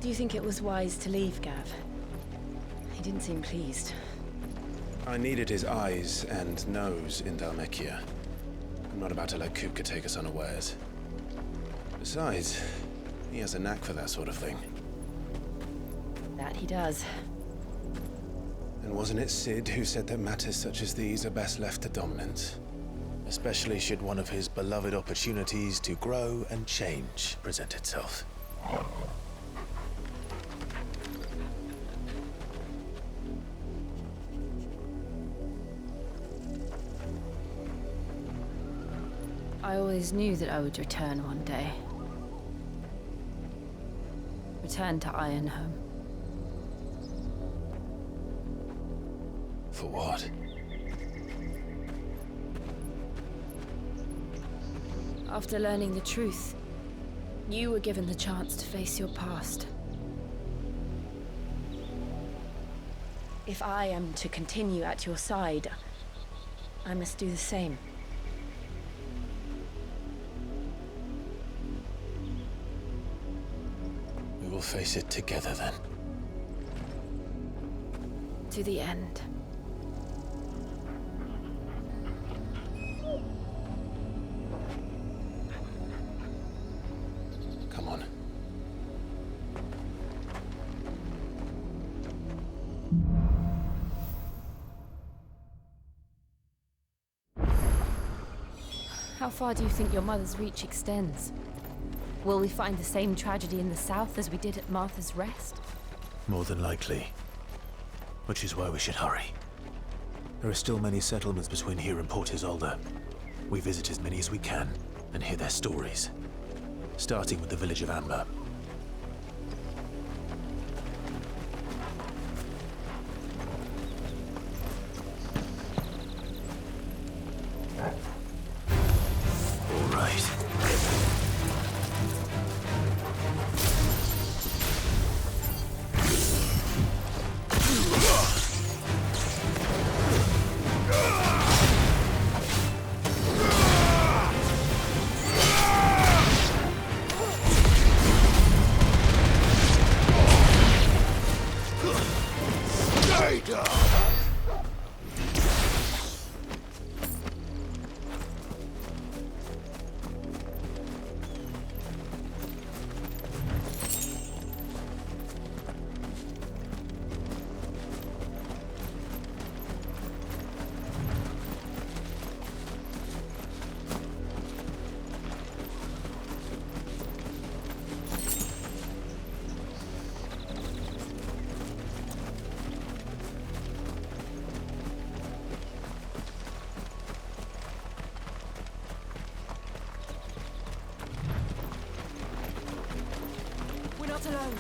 Do you think it was wise to leave, Gav? He didn't seem pleased. I needed his eyes and nose in Dhalmekia. I'm not about to let Kupka take us unawares. Besides, he has a knack for that sort of thing. That he does. And wasn't it Sid who said that matters such as these are best left to dominance? Especially should one of his beloved opportunities to grow and change present itself. I always knew that I would return one day. Return to Ironhome. For what? After learning the truth, you were given the chance to face your past. If I am to continue at your side, I must do the same. We will face it together then. To the end. Come on. How far do you think your mother's reach extends? Will we find the same tragedy in the south as we did at Martha's Rest? More than likely. Which is why we should hurry. There are still many settlements between here and Port Isolde. We visit as many as we can and hear their stories. Starting with the village of Amber. All right. Alone.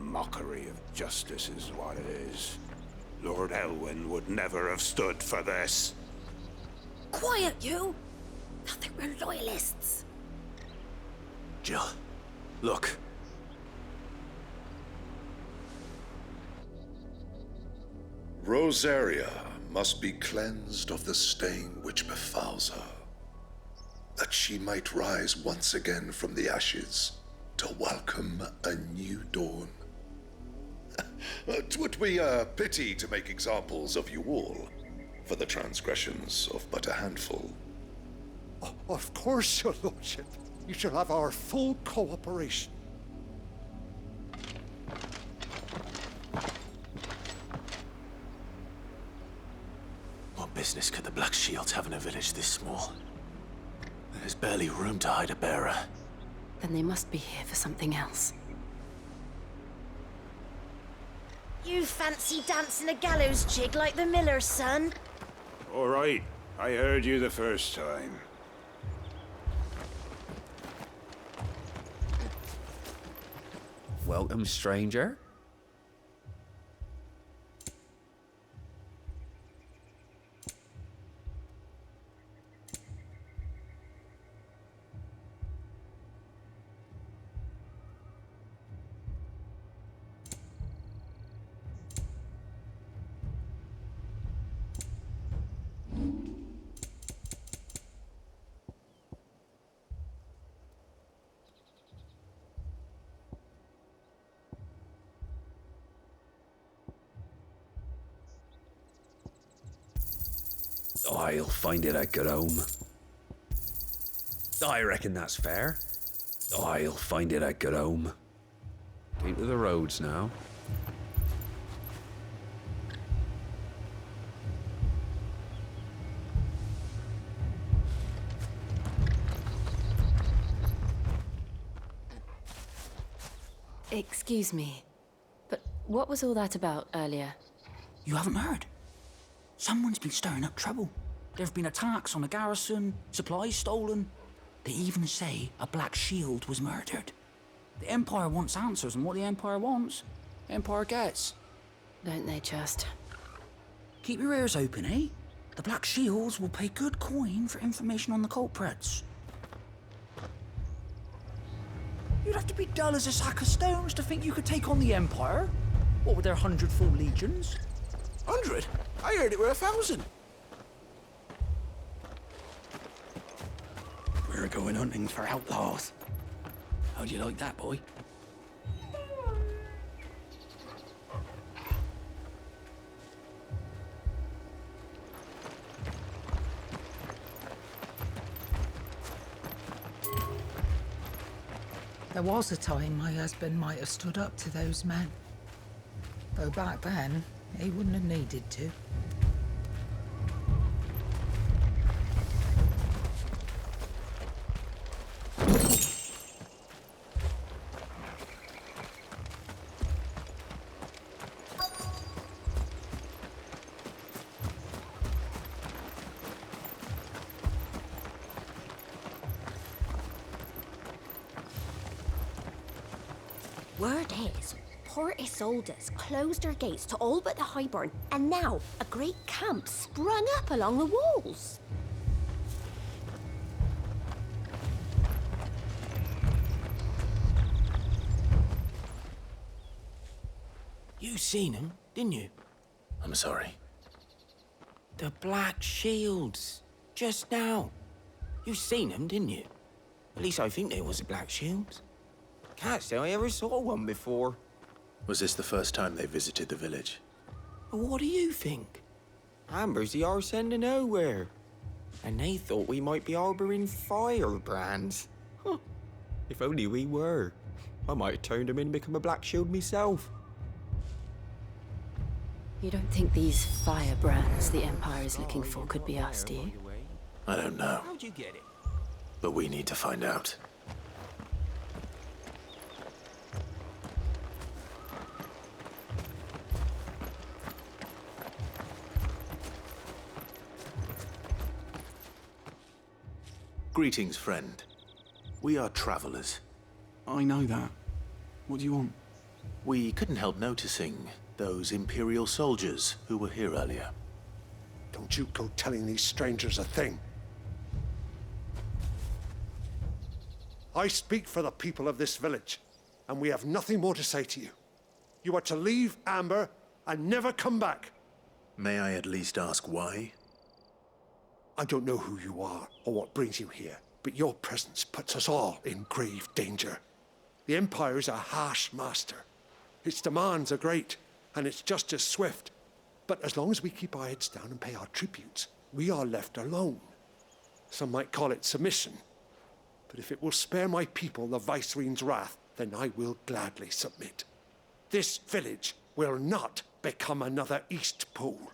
Mockery of justice is what it is. Lord Elwyn would never have stood for this. Quiet, you! I think we're loyalists. Jill, look. Rosaria must be cleansed of the stain which befouls her, that she might rise once again from the ashes to welcome a new dawn. 'Twould be a pity to make examples of you all, for the transgressions of but a handful. Of course, your lordship. You shall have our full cooperation. What business could the Black Shields have in a village this small? There's barely room to hide a bearer. Then they must be here for something else. You fancy dancing a gallows jig like the miller's son? All right, I heard you the first time. Welcome, stranger. I'll find it at Garome. I reckon that's fair. I'll find it at Garome. Into the roads now. Excuse me, but what was all that about earlier? You haven't heard? Someone's been stirring up trouble. There have been attacks on the garrison, supplies stolen. They even say a Black Shield was murdered. The Empire wants answers, and what the Empire wants, the Empire gets. Don't they just? Keep your ears open, eh? The Black Shields will pay good coin for information on the culprits. You'd have to be dull as a sack of stones to think you could take on the Empire. What with their 100 full legions? 100? I heard it were 1,000. We're going hunting for outlaws. How'd you like that, boy? There was a time my husband might have stood up to those men. Though back then, he wouldn't have needed to. Word is, Port Isolde's closed their gates to all but the Highborn, and now a great camp sprung up along the walls. You seen them, didn't you? I'm sorry. The Black Shields. Just now. You seen them, didn't you? At least I think there was a Black Shield. Can't say I ever saw one before. Was this the first time they visited the village? What do you think? Amber's the arse end of nowhere. And they thought we might be harboring firebrands. Huh. If only we were. I might have turned them in and become a Black Shield myself. You don't think these firebrands the Empire is looking for could be us, do you? I don't know, How'd you get it? but we need to find out. Greetings, friend. We are travelers. I know that. What do you want? We couldn't help noticing those Imperial soldiers who were here earlier. Don't you go telling these strangers a thing. I speak for the people of this village, and we have nothing more to say to you. You are to leave Amber and never come back. May I at least ask why? I don't know who you are or what brings you here, but your presence puts us all in grave danger. The Empire is a harsh master. Its demands are great, and its justice swift. But as long as we keep our heads down and pay our tributes, we are left alone. Some might call it submission. But if it will spare my people the Viceroy's wrath, then I will gladly submit. This village will not become another East Pool.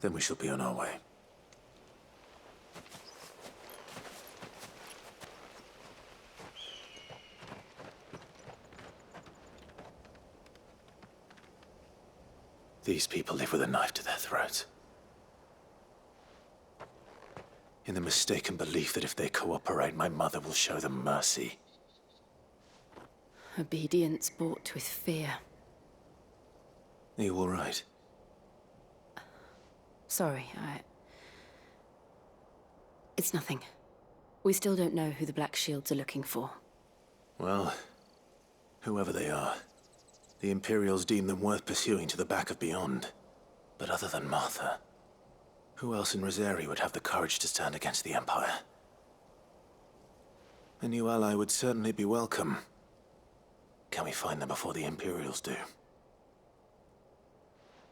Then we shall be on our way. These people live with a knife to their throats. In the mistaken belief that if they cooperate, my mother will show them mercy. Obedience bought with fear. Are you all right? Sorry, It's nothing. We still don't know who the Black Shields are looking for. Well, whoever they are, the Imperials deem them worth pursuing to the back of beyond. But other than Martha, who else in Rosari would have the courage to stand against the Empire? A new ally would certainly be welcome. Can we find them before the Imperials do?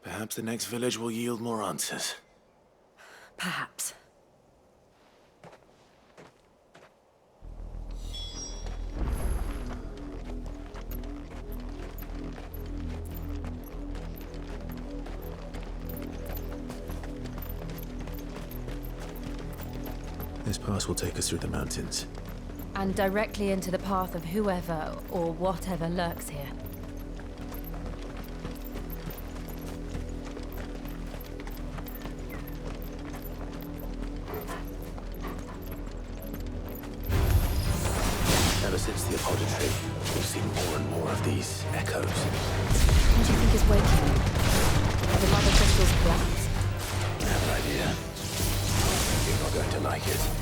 Perhaps the next village will yield more answers. Perhaps. This pass will take us through the mountains. And directly into the path of whoever or whatever lurks here. Ever since the apology, we've seen more and more of these echoes. What do you think is waking them? Are the mother crystals collapsed? I have an idea. You're not going to like it.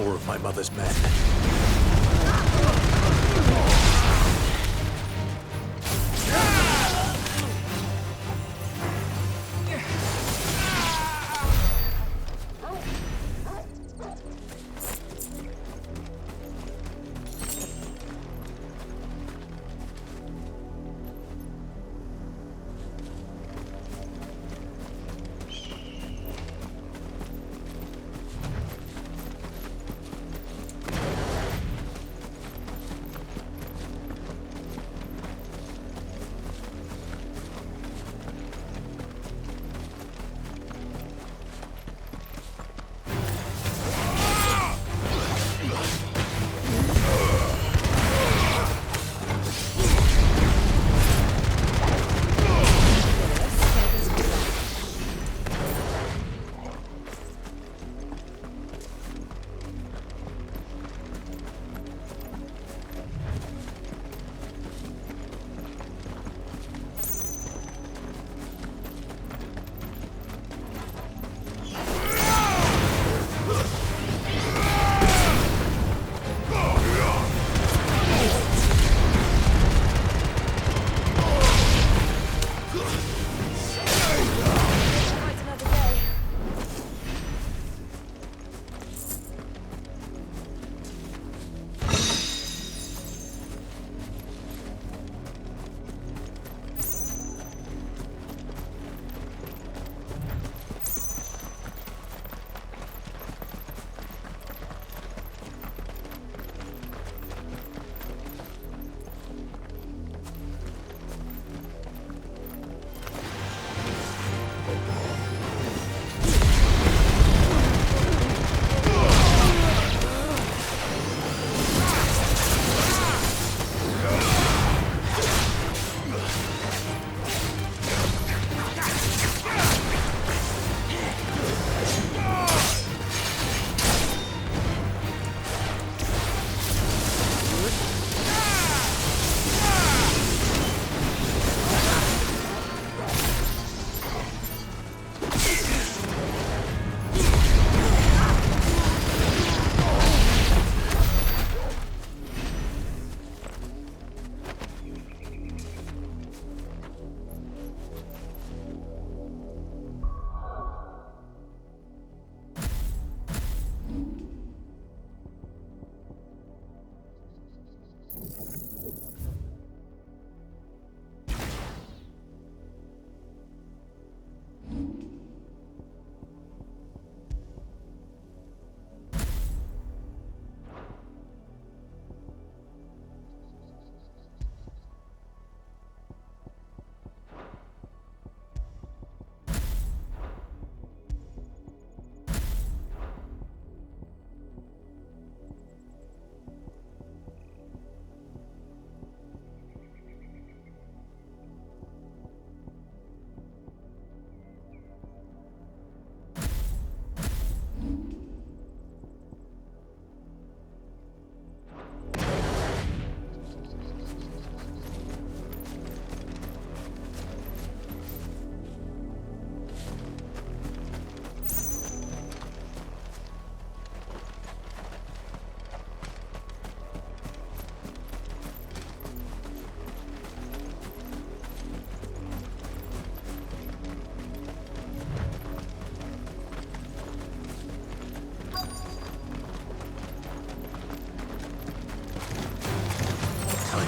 more of my mother's men.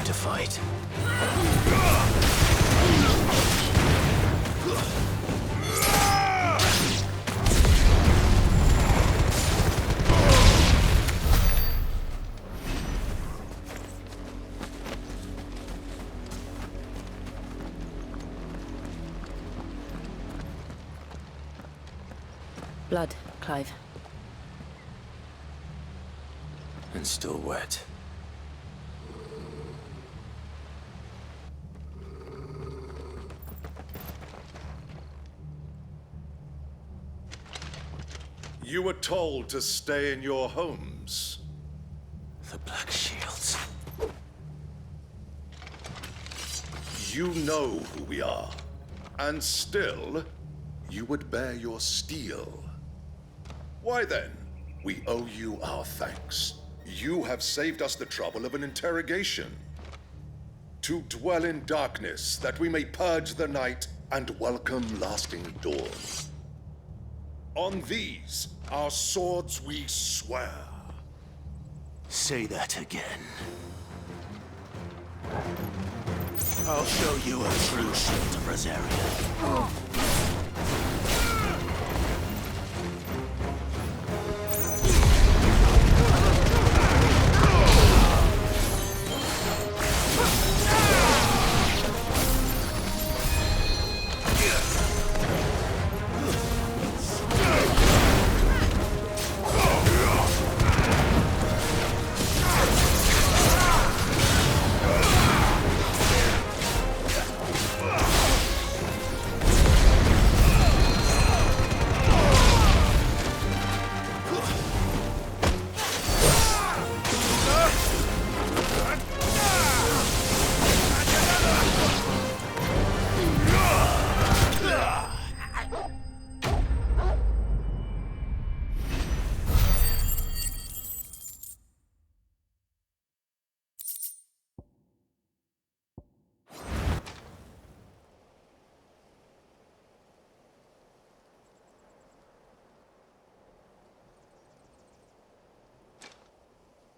To fight. Blood, Clive. And still wet. You were told to stay in your homes. The Black Shields. You know who we are. And still, you would bear your steel. Why then? We owe you our thanks. You have saved us the trouble of an interrogation. To dwell in darkness, that we may purge the night and welcome lasting dawn. On these, our swords we swear. Say that again. I'll show you a true shield of Rosaria.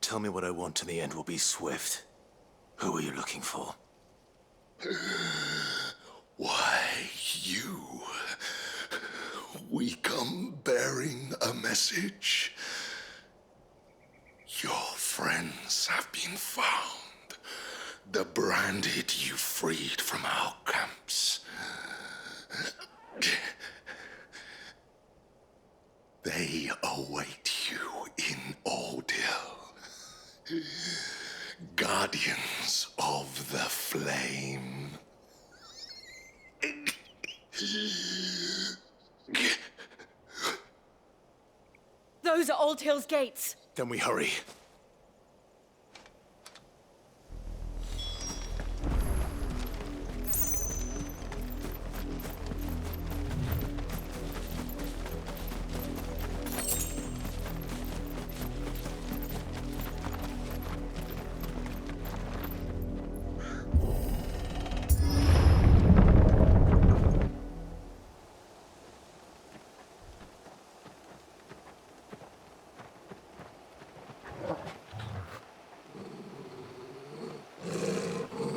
Tell me what I want and the end will be swift. Who are you looking for? Why, you. We come bearing a message. Your friends have been found. The branded you freed from our camps. They await you in Ordeal. Guardians of the Flame. Those are Old Hill's gates. Then we hurry.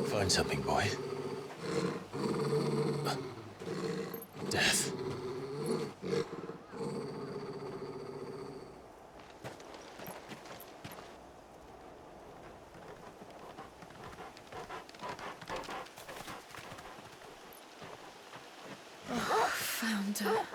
Find something, boy. Death. Oh, found her.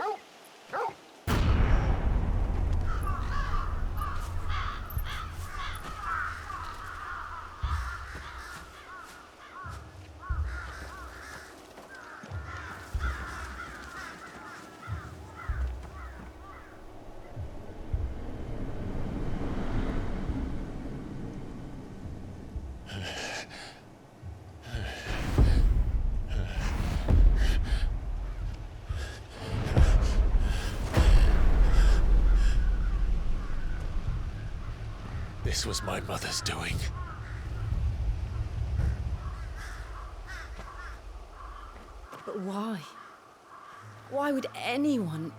This was my mother's doing. But why? Why would anyone...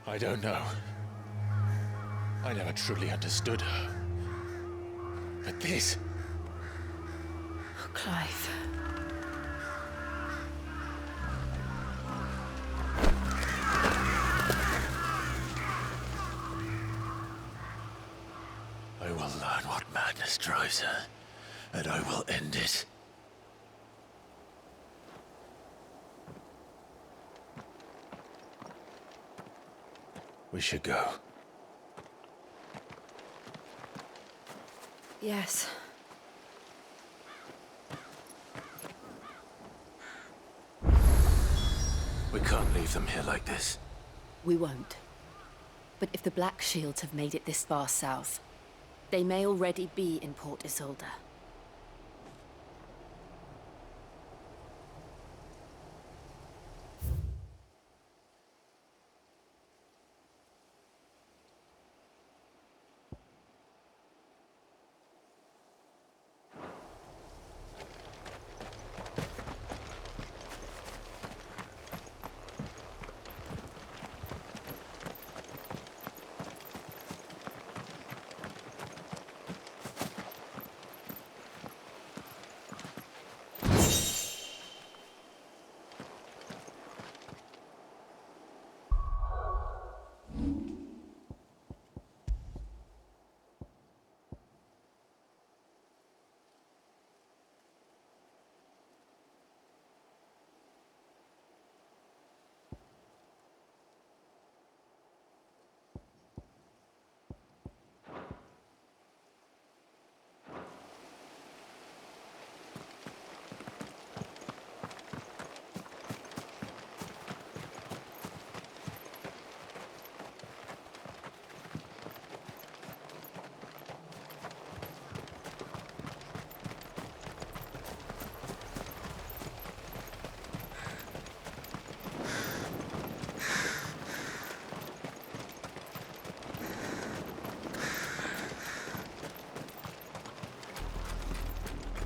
I don't know. I never truly understood her. But this... Oh, Clive. I will learn what madness drives her, and I will end it. We should go. Yes. We can't leave them here like this. We won't. But if the Black Shields have made it this far south, they may already be in Port Isolde.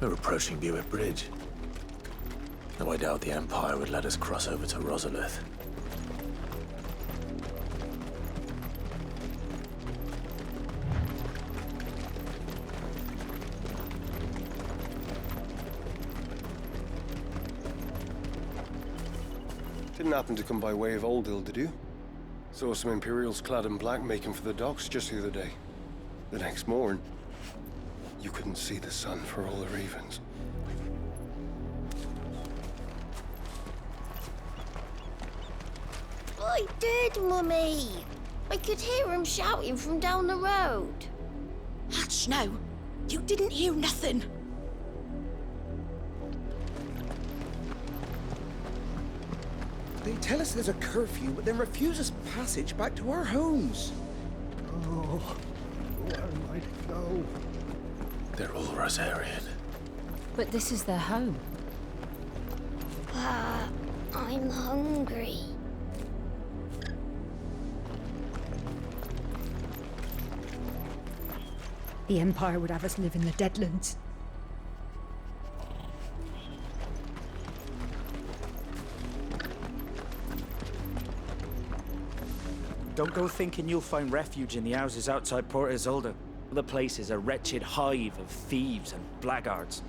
They're approaching Buick Bridge. Though I doubt the Empire would let us cross over to Rosalith. Didn't happen to come by way of Oldhill, did you? Saw some Imperials clad in black making for the docks just the other day. The next morn, you couldn't see the sun for all the ravens. I did, Mummy. I could hear him shouting from down the road. Hush now. You didn't hear nothing. They tell us there's a curfew, but then refuse us passage back to our homes. Oh, where am I to go? They're all Rosarian. But this is their home. I'm hungry. The Empire would have us live in the Deadlands. Don't go thinking you'll find refuge in the houses outside Port Isolde. The place is a wretched hive of thieves and blackguards.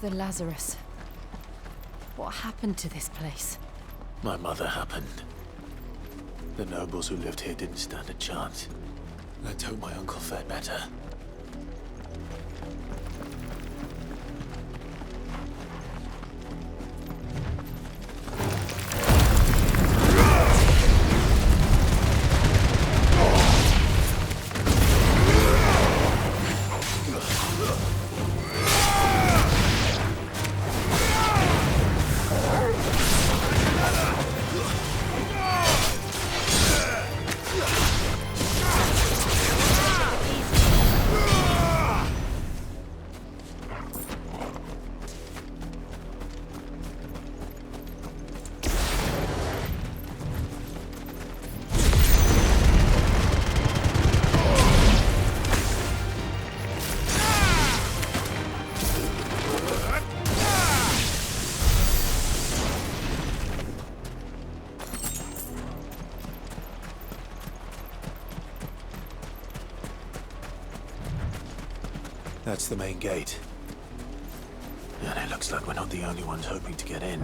The Lazarus. What happened to this place? My mother happened. The nobles who lived here didn't stand a chance. Let's hope my uncle fared better. That's the main gate. And it looks like we're not the only ones hoping to get in.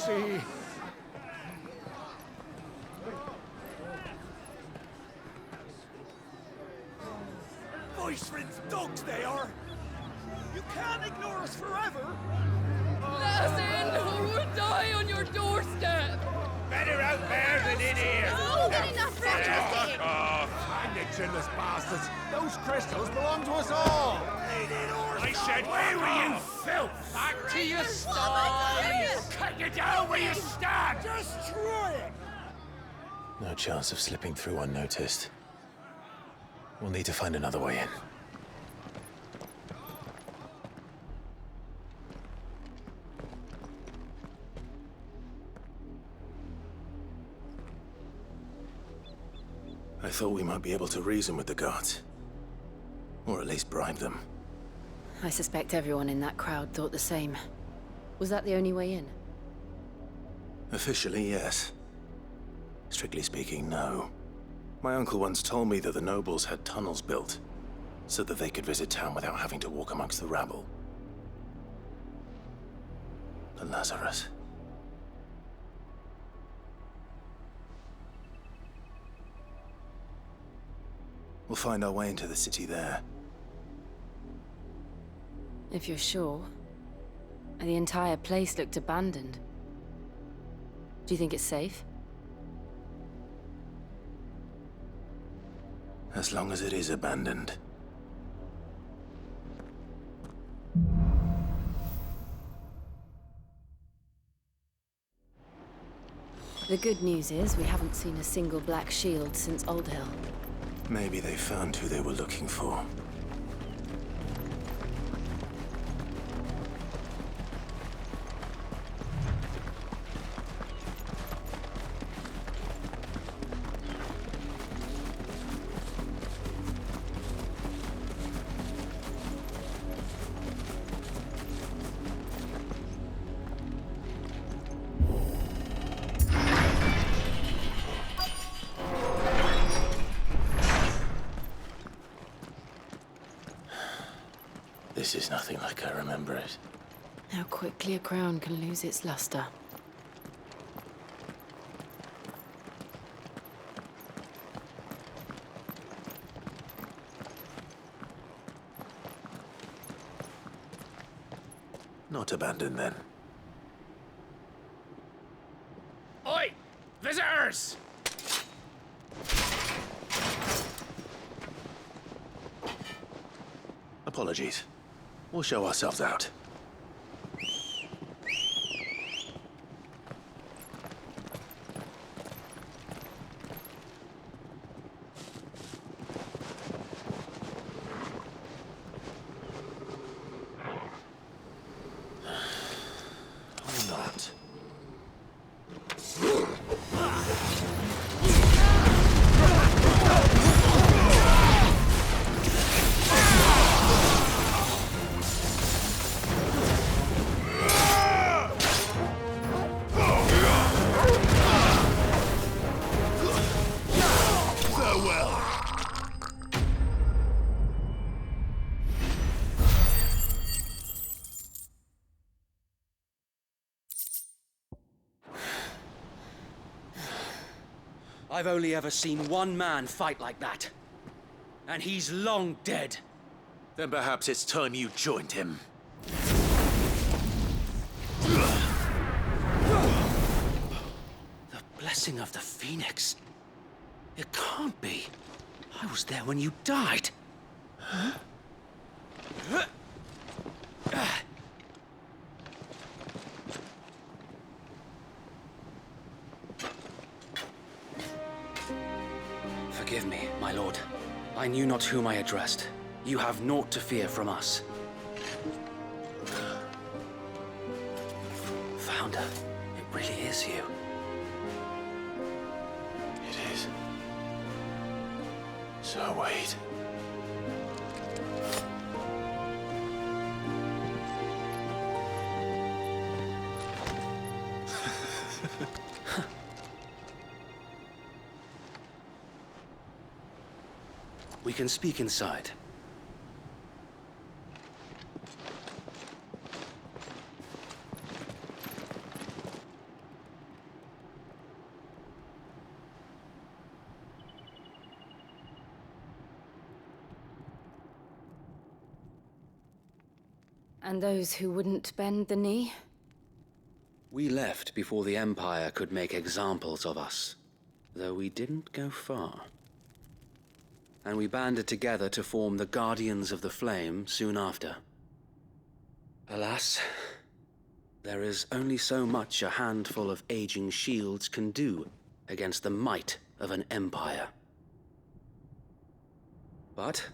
see. Voice friends, dogs they are. You can't ignore us forever. Let us in, or we'll die on your doorstep. Better out there than in here. Oh, good enough for Fuck off. And the chinless bastards. Those crystals belong to us all. I said, where were you, filth? Back to your sties. Cut you down where you stand. Destroy it. No chance of slipping through unnoticed. We'll need to find another way in. I thought we might be able to reason with the guards. Or at least bribe them. I suspect everyone in that crowd thought the same. Was that the only way in? Officially, yes. Strictly speaking, no. My uncle once told me that the nobles had tunnels built, so that they could visit town without having to walk amongst the rabble. The Lazarus. We'll find our way into the city there. If you're sure. The entire place looked abandoned. Do you think it's safe? As long as it is abandoned. The good news is we haven't seen a single black shield since Old Hill. Maybe they found who they were looking for. This is nothing like I remember it. How quickly a crown can lose its luster. Not abandoned, then. Oi! Visitors! Apologies. We'll show ourselves out. Or not. I've only ever seen one man fight like that. And he's long dead. Then perhaps it's time you joined him. The blessing of the Phoenix. It can't be. I was there when you died. Huh? Forgive me, my lord. I knew not whom I addressed. You have naught to fear from us. Founder, it really is you. It is. So wait. We can speak inside. And those who wouldn't bend the knee? We left before the Empire could make examples of us, though we didn't go far. And we banded together to form the Guardians of the Flame soon after. Alas, there is only so much a handful of aging shields can do against the might of an empire. But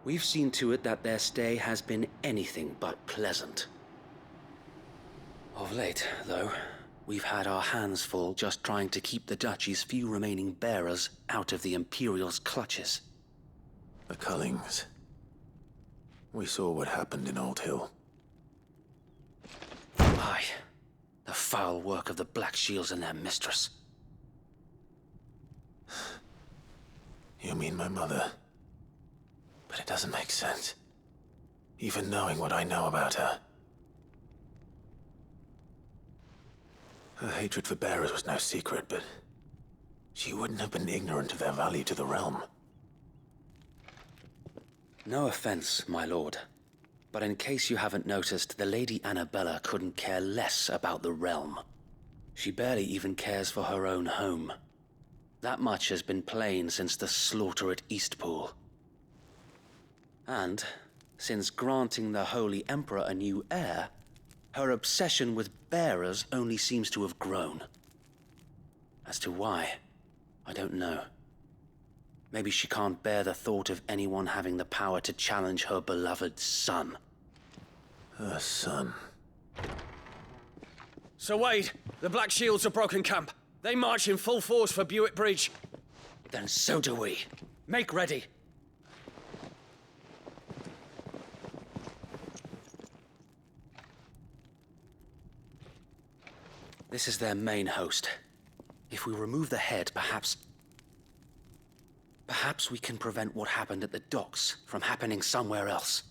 we've seen to it that their stay has been anything but pleasant. Of late, though, we've had our hands full just trying to keep the Duchy's few remaining bearers out of the Imperial's clutches. The Cullings. We saw what happened in Old Hill. Aye, the foul work of the Black Shields and their mistress. You mean my mother? But it doesn't make sense. Even knowing what I know about her. Her hatred for bearers was no secret, but she wouldn't have been ignorant of their value to the realm. No offense, my lord, but in case you haven't noticed, the Lady Annabella couldn't care less about the realm. She barely even cares for her own home. That much has been plain since the slaughter at Eastpool. And, since granting the Holy Emperor a new heir, her obsession with bearers only seems to have grown. As to why, I don't know. Maybe she can't bear the thought of anyone having the power to challenge her beloved son. Her son? Sir Wade, the Black Shields have broken camp. They march in full force for Buick Bridge. Then so do we. Make ready. This is their main host. If we remove the head, perhaps we can prevent what happened at the docks from happening somewhere else.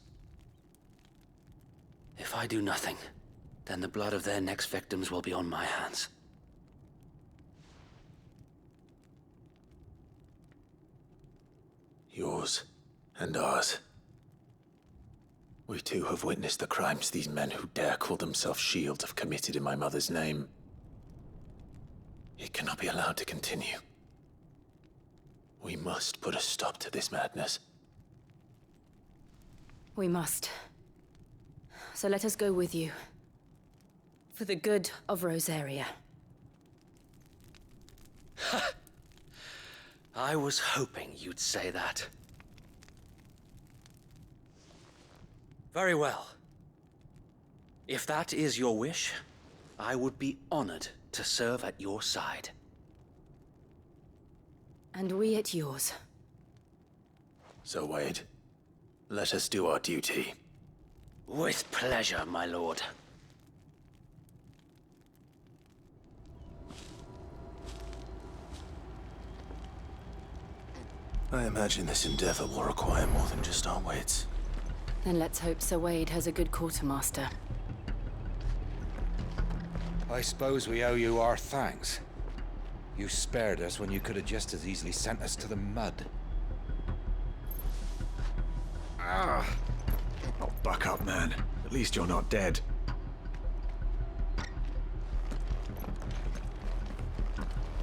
If I do nothing, then the blood of their next victims will be on my hands. Yours and ours. We too have witnessed the crimes these men who dare call themselves shields have committed in my mother's name. It cannot be allowed to continue. We must put a stop to this madness. We must. So let us go with you. For the good of Rosaria. I was hoping you'd say that. Very well. If that is your wish, I would be honored to serve at your side. And we at yours. So, Wade, let us do our duty. With pleasure, my lord. I imagine this endeavor will require more than just our wits. Then let's hope Sir Wade has a good quartermaster. I suppose we owe you our thanks. You spared us when you could have just as easily sent us to the mud. Oh, buck up, man. At least you're not dead.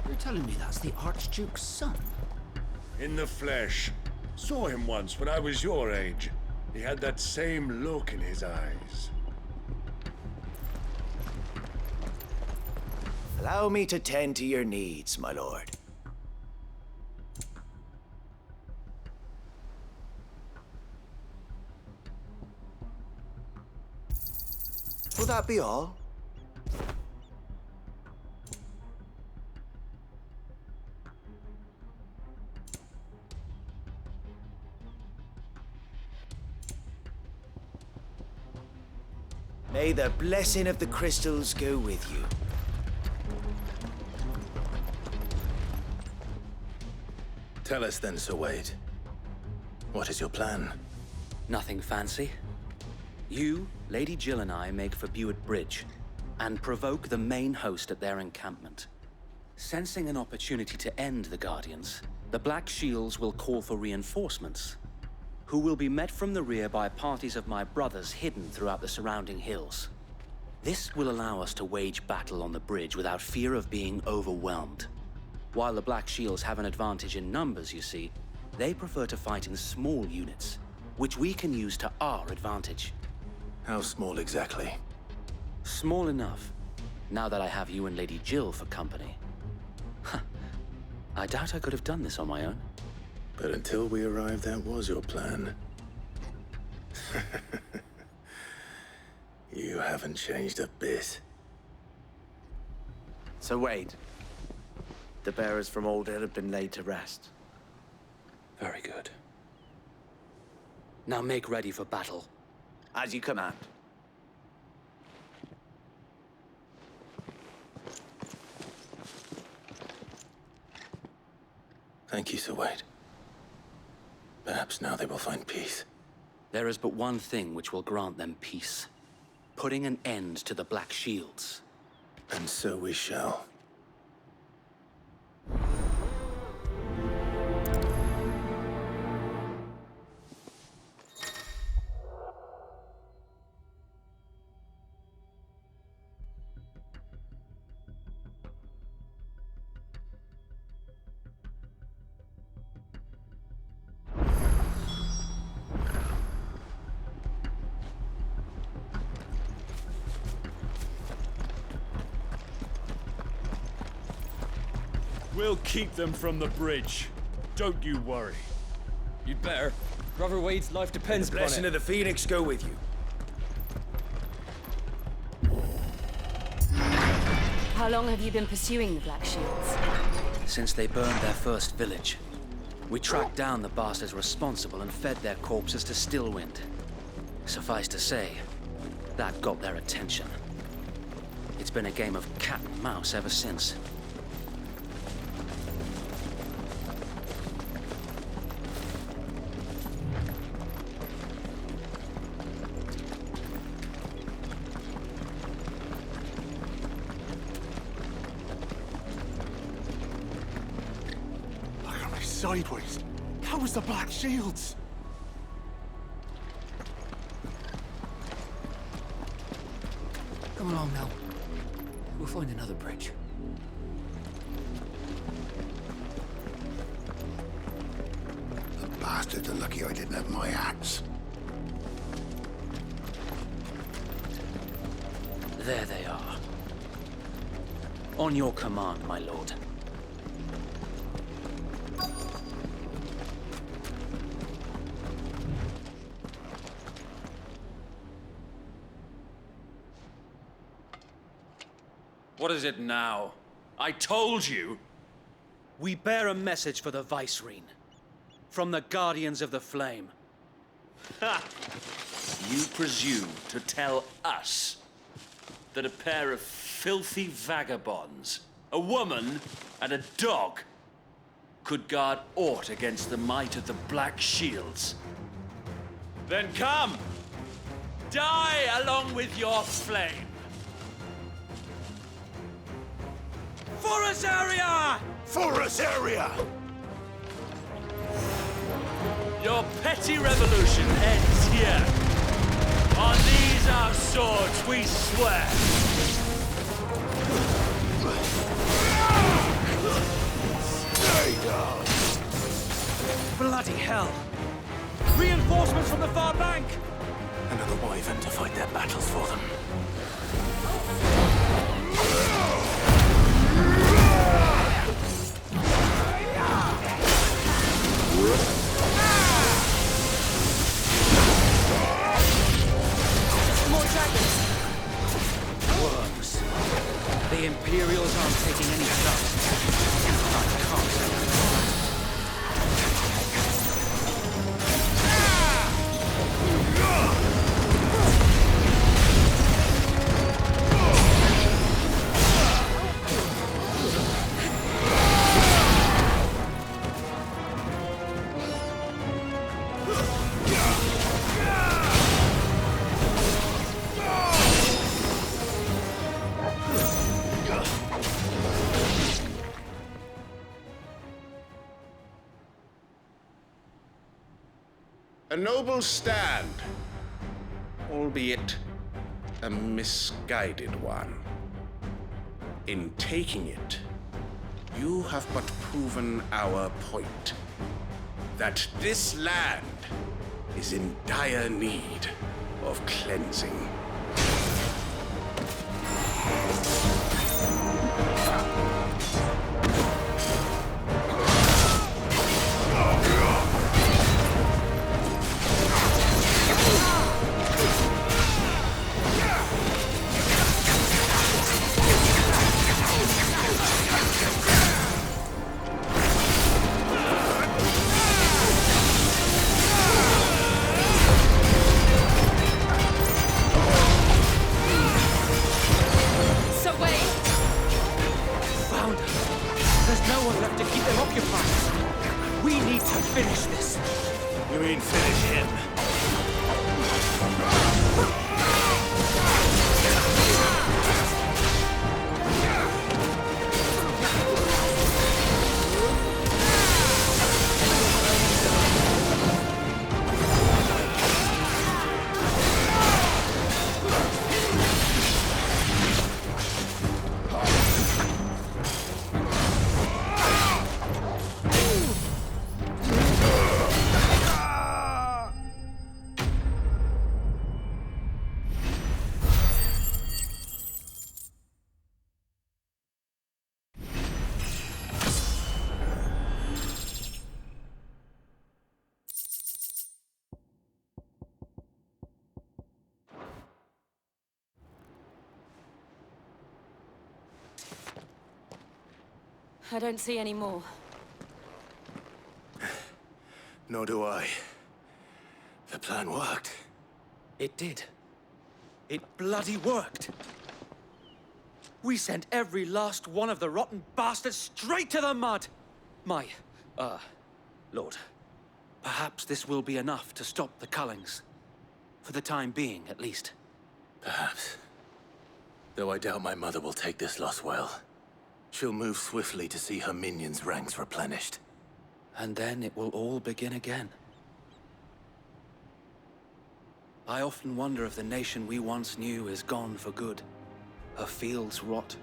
You're telling me that's the Archduke's son? In the flesh. Saw him once when I was your age. He had that same look in his eyes. Allow me to tend to your needs, my lord. Will that be all? May the blessing of the crystals go with you. Tell us then, Sir Wade. What is your plan? Nothing fancy. You, Lady Jill and I make for Buick Bridge, and provoke the main host at their encampment. Sensing an opportunity to end the Guardians, the Black Shields will call for reinforcements. who will be met from the rear by parties of my brothers hidden throughout the surrounding hills. This will allow us to wage battle on the bridge without fear of being overwhelmed. While the Black Shields have an advantage in numbers, you see, they prefer to fight in small units, which we can use to our advantage. How small exactly? Small enough, now that I have you and Lady Jill for company. I doubt I could have done this on my own. But until we arrived, that was your plan. You haven't changed a bit. So Wade, the bearers from Old Hill have been laid to rest. Very good. Now make ready for battle. As you command. Thank you, Sir Wade. Perhaps now they will find peace. There is but one thing which will grant them peace. Putting an end to the Black Shields. And so we shall. We'll keep them from the bridge. Don't you worry. You'd better. Brother Wade's life depends The upon blessing it. of the Phoenix go with you. How long have you been pursuing the Black Shields? Since they burned their first village. We tracked down the bastards responsible and fed their corpses to Stillwind. Suffice to say, that got their attention. It's been a game of cat and mouse ever since. Sideways. That was the Black Shields. Come along now. We'll find another bridge. The bastards are lucky I didn't have my axe. There they are. On your command, my lord. What is it now? I told you! We bear a message for the Vicereine. From the Guardians of the Flame. Ha! You presume to tell us that a pair of filthy vagabonds, a woman and a dog, could guard aught against the might of the Black Shields? Then come! Die along with your flame! For Azaria! For Azaria! Your petty revolution ends here. On these our swords we swear. Stay down! Bloody hell! Reinforcements from the far bank! Another wyvern to fight their battles for them. More dragons. Worms. The Imperials aren't taking any shots. I can't. A noble stand, albeit a misguided one. In taking it, you have but proven our point, that this land is in dire need of cleansing. I don't see any more. Nor do I. The plan worked. It did. It bloody worked. We sent every last one of the rotten bastards straight to the mud! Lord, perhaps this will be enough to stop the Cullings. For the time being, at least. Perhaps. Though I doubt my mother will take this loss well. She'll move swiftly to see her minions' ranks replenished. And then it will all begin again. I often wonder if the nation we once knew is gone for good. Her fields rot.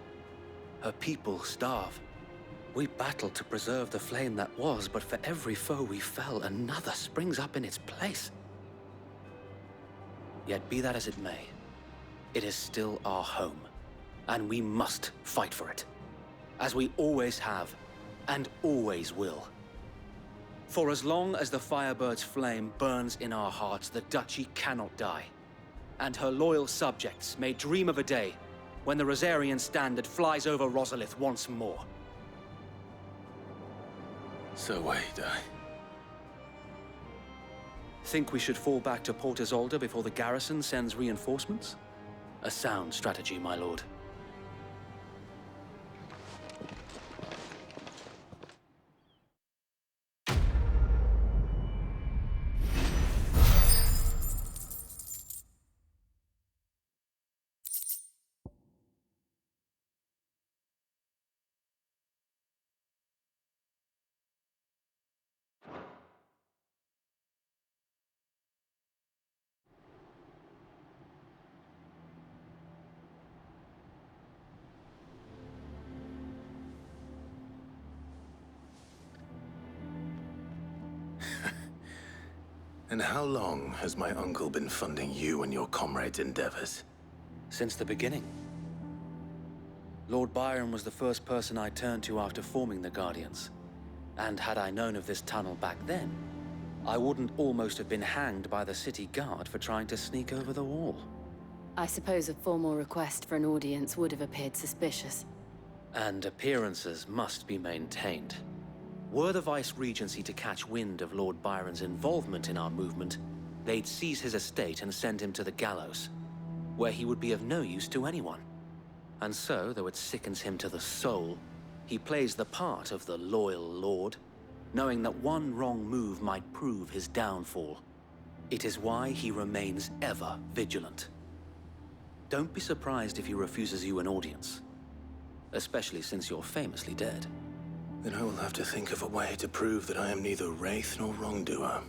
Her people starve. We battled to preserve the flame that was, but for every foe we fell, another springs up in its place. Yet be that as it may, it is still our home, and we must fight for it. As we always have, and always will. For as long as the Firebird's flame burns in our hearts, the Duchy cannot die. And her loyal subjects may dream of a day when the Rosarian standard flies over Rosalith once more. So wait, Think we should fall back to Port Isolde before the garrison sends reinforcements? A sound strategy, my lord. And how long has my uncle been funding you and your comrades' endeavors? Since the beginning. Lord Byron was the first person I turned to after forming the Guardians. And had I known of this tunnel back then, I wouldn't almost have been hanged by the city guard for trying to sneak over the wall. I suppose a formal request for an audience would have appeared suspicious. And appearances must be maintained. Were the Vice-Regency to catch wind of Lord Byron's involvement in our movement, they'd seize his estate and send him to the gallows, where he would be of no use to anyone. And so, though it sickens him to the soul, he plays the part of the loyal lord, knowing that one wrong move might prove his downfall. It is why he remains ever vigilant. Don't be surprised if he refuses you an audience, especially since you're famously dead. Then I will have to think of a way to prove that I am neither wraith nor wrongdoer.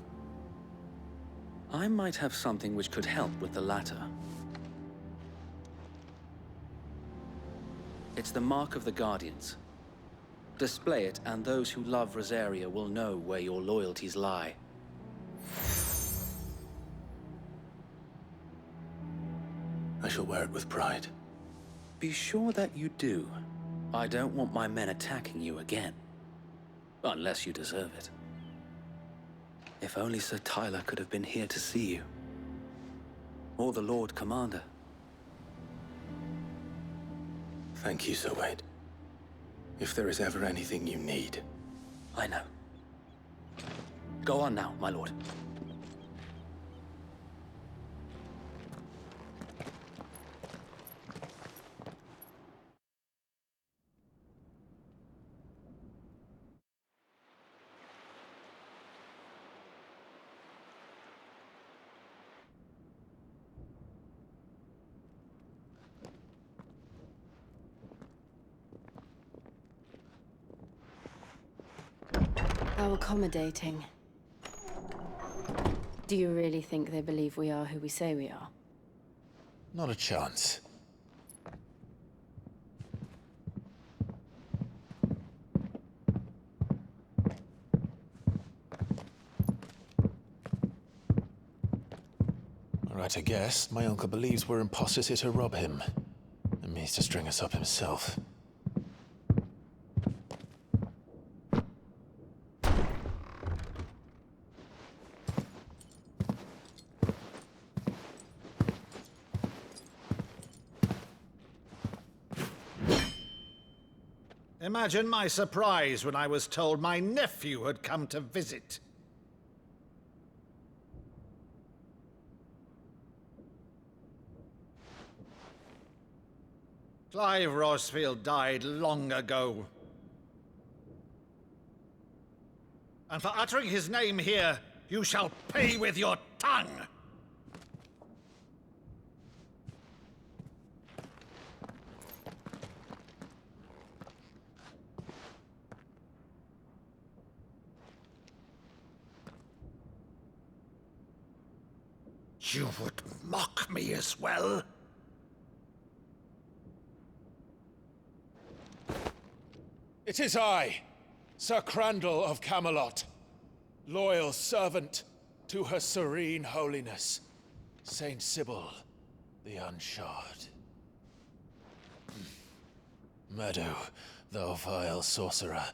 I might have something which could help with the latter. It's the Mark of the Guardians. Display it, and those who love Rosaria will know where your loyalties lie. I shall wear it with pride. Be sure that you do. I don't want my men attacking you again. Unless you deserve it. If only Sir Tyler could have been here to see you. Or the Lord Commander. Thank you, Sir Wade. If there is ever anything you need. I know. Go on now, my lord. How accommodating. Do you really think they believe we are who we say we are? Not a chance. All right, I guess. My uncle believes we're imposters here to rob him. And means to string us up himself. Imagine my surprise when I was told my nephew had come to visit. Clive Rosfield died long ago. And for uttering his name here, you shall pay with your tongue! You would mock me as well? It is I, Sir Crandall of Camelot, loyal servant to Her Serene Holiness, Saint Sybil the Unshod. Meadow, thou vile sorcerer,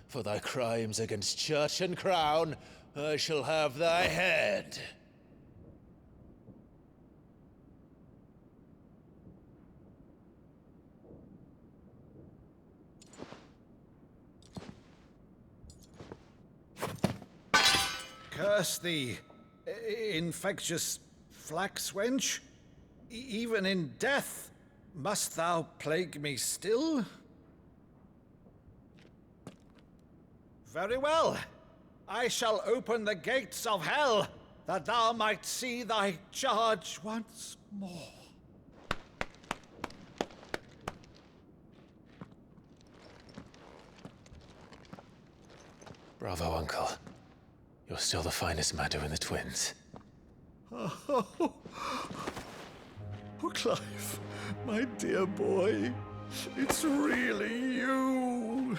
for thy crimes against church and crown, I shall have thy head. Curse thee, infectious flax wench. Even in death, must thou plague me still? Very well. I shall open the gates of hell, that thou might see thy charge once more. Bravo, Uncle. You're still the finest Meadow in the twins. Oh, Clive, my dear boy, it's really you.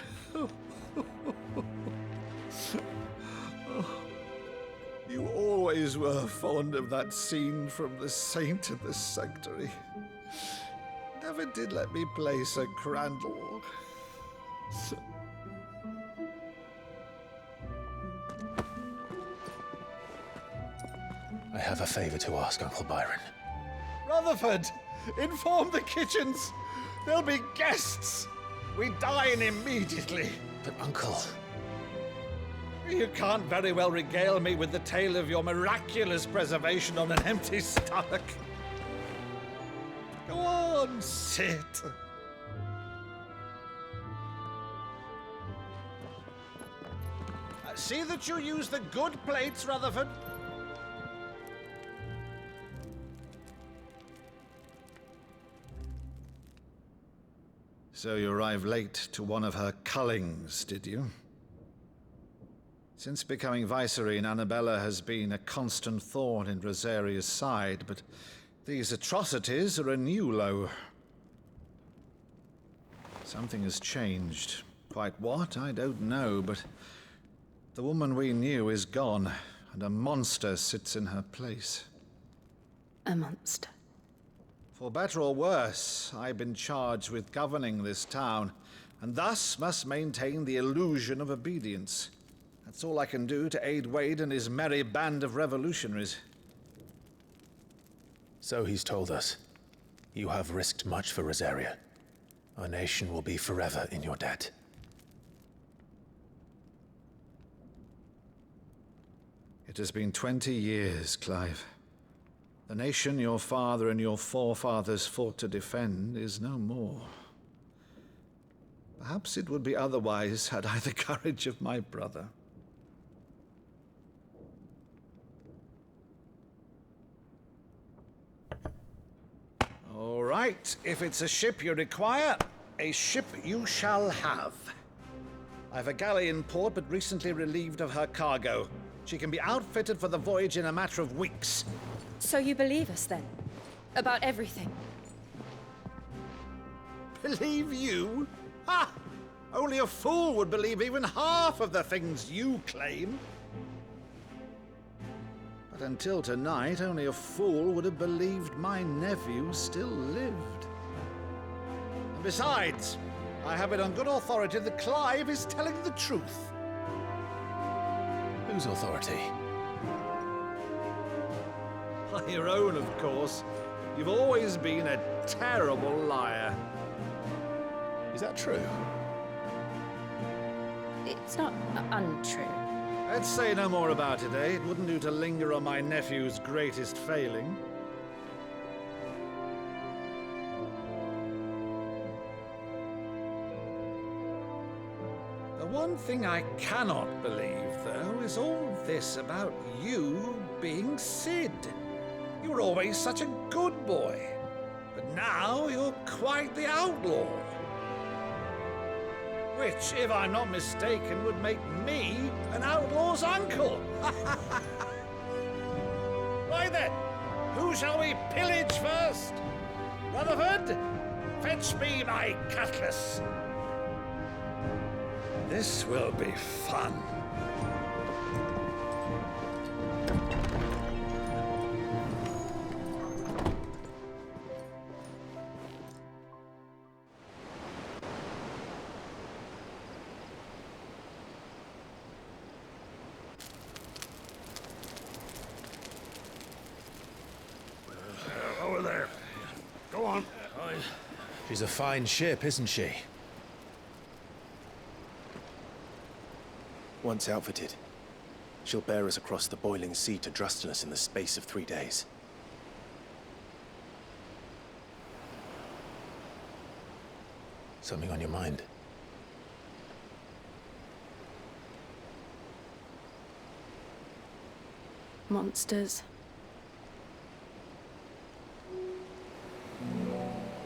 You always were fond of that scene from The Saint in the Sanctuary. Never did let me play Sir Crandall. I have a favor to ask, Uncle Byron. Rutherford, inform the kitchens. There'll be guests. We dine immediately. But, Uncle... You can't very well regale me with the tale of your miraculous preservation on an empty stomach. Go on, sit. See that you use the good plates, Rutherford. So you arrived late to one of her cullings, did you? Since becoming Viceroy, Annabella has been a constant thorn in Rosaria's side, but these atrocities are a new low. Something has changed. Quite what, I don't know, but the woman we knew is gone, and a monster sits in her place. A monster. For better or worse, I've been charged with governing this town, and thus must maintain the illusion of obedience. That's all I can do to aid Wade and his merry band of revolutionaries. So he's told us. You have risked much for Rosaria. Our nation will be forever in your debt. It has been 20 years, Clive. The nation your father and your forefathers fought to defend is no more. Perhaps it would be otherwise had I the courage of my brother. All right, if it's a ship you require, a ship you shall have. I've a galley in port, but recently relieved of her cargo. She can be outfitted for the voyage in a matter of weeks. So you believe us then? About everything? Believe you? Ha! Only a fool would believe even half of the things you claim. But until tonight, only a fool would have believed my nephew still lived. And besides, I have it on good authority that Clive is telling the truth. Whose authority? Your own, of course. You've always been a terrible liar. Is that true? It's not untrue. Let's say no more about it, eh? It wouldn't do to linger on my nephew's greatest failing. The one thing I cannot believe, though, is all this about you being Sid. You were always such a good boy, but now you're quite the outlaw. Which, if I'm not mistaken, would make me an outlaw's uncle. Right then, who shall we pillage first? Rutherford, fetch me my cutlass. This will be fun. Over there. Go on. She's a fine ship, isn't she? Once outfitted, she'll bear us across the boiling sea to Drustenus in the space of 3 days. Something on your mind? Monsters.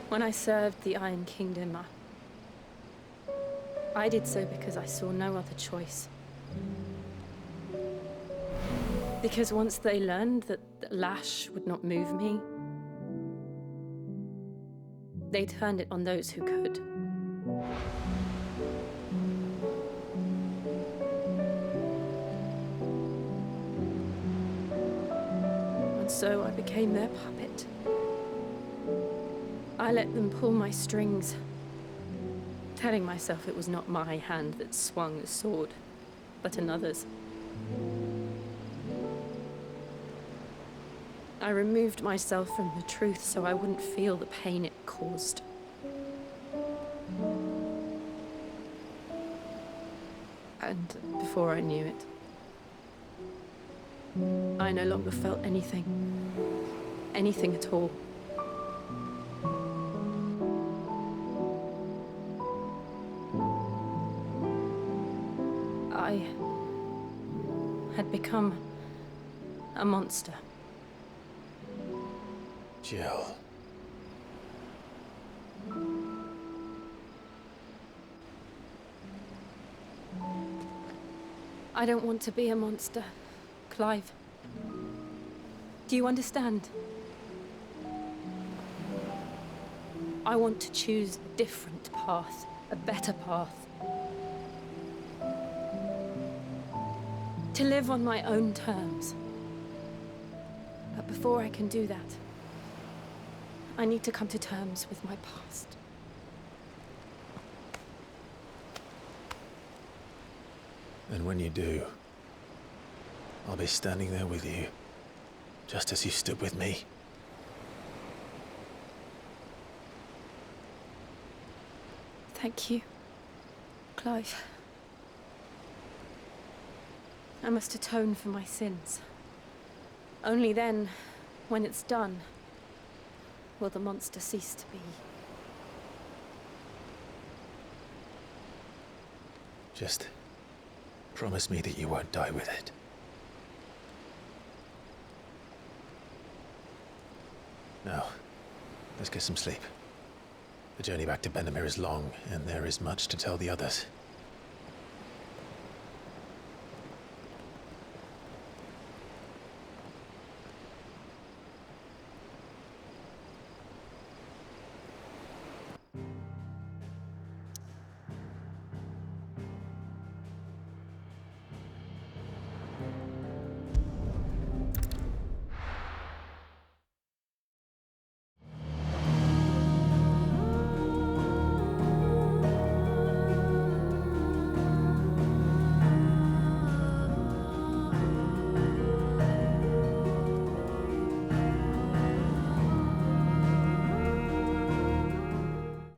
When I served the Iron Kingdom, I did so because I saw no other choice. Because once they learned that the lash would not move me, they turned it on those who could. And so I became their puppet. I let them pull my strings, telling myself it was not my hand that swung the sword, but another's. I removed myself from the truth so I wouldn't feel the pain it caused. And before I knew it, I no longer felt anything. Anything at all. I had become a monster. Jill. I don't want to be a monster, Clive. Do you understand? I want to choose a different path, a better path. To live on my own terms. But before I can do that, I need to come to terms with my past. And when you do, I'll be standing there with you, just as you stood with me. Thank you, Clive. I must atone for my sins. Only then, when it's done, will the monster cease to be. Just promise me that you won't die with it. Now, let's get some sleep. The journey back to Benamir is long, and there is much to tell the others.